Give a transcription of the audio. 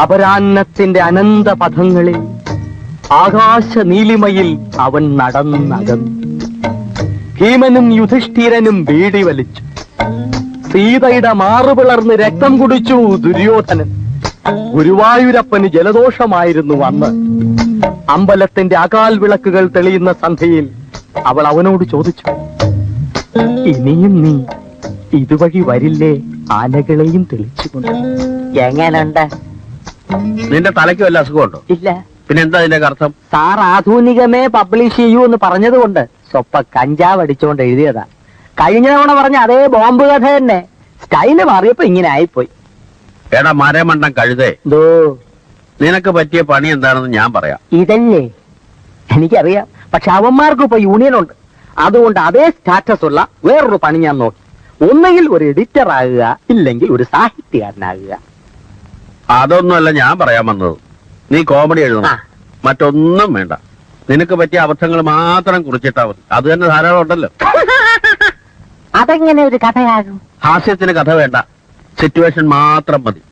അപരാന്നത്തിന്റെ അനന്ത പഥങ്ങളിൽ ആകാശ നീലിമയിൽ അവൻ നടന്നകന്നു. ഭീമനും യുധിഷ്ഠിരനും ബീഡി വലിച്ചു. സീതയുടെ മാറുപിളർന്ന് രക്തം കുടിച്ചു ദുര്യോധനൻ. ഗുരുവായൂരപ്പന് ജലദോഷമായിരുന്നു അന്ന്. അമ്പലത്തിന്റെ അകാൽ വിളക്കുകൾ തെളിയുന്ന സന്ധ്യയിൽ അവൾ അവനോട് ചോദിച്ചു, ഇനിയും നീ ഇതുവഴി വരില്ലേ ആനകളെയും തെളിച്ചുകൊണ്ട്? എങ്ങനുണ്ട്? നിന്റെ തലയ്ക്ക് വല്ല അസുഖമുണ്ടോ? ഇല്ല. പിന്നെന്താ അതിന്റെ അർത്ഥം? സാർ ആധുനികമേ പബ്ലിഷ് ചെയ്യൂ എന്ന് പറഞ്ഞതുകൊണ്ട് സ്വപ്പ കഞ്ചാവ് അടിച്ചുകൊണ്ട് എഴുതിയതാ. കഴിഞ്ഞ തവണ പറഞ്ഞ അതേ ബോംബ് കഥ തന്നെ, സ്റ്റൈല് മാറിയപ്പോ ഇങ്ങനെ ആയിപ്പോയി. എടാ മരമണ്ടം കഴുതേ, ദോ നിനക്ക് പറ്റിയ പണി എന്താണെന്ന് ഞാൻ പറയാം. ഇതല്ലേ എനിക്കറിയാം. പക്ഷെ അവന്മാർക്ക് ഇപ്പൊ യൂണിയൻ ഉണ്ട്. അതുകൊണ്ട് അതേ സ്റ്റാറ്റസ് ഉള്ള വേറൊരു പണി ഞാൻ നോക്കി. ഒന്നുകിൽ ഒരു എഡിറ്റർ ആകുക, ഇല്ലെങ്കിൽ ഒരു സാഹിത്യകാരനാകുക. അതൊന്നുമല്ല ഞാൻ പറയാൻ വന്നത്. നീ കോമഡി എഴുതണം, മറ്റൊന്നും വേണ്ട. നിനക്ക് പറ്റിയ അബദ്ധങ്ങൾ മാത്രം കുറിച്ചിട്ടാ മതി. അത് തന്നെ ധാരാളം ഉണ്ടല്ലോ. അതെങ്ങനെ ഒരു കഥയാകും? ഹാസ്യത്തിന് കഥ വേണ്ട, സിറ്റുവേഷൻ മാത്രം മതി.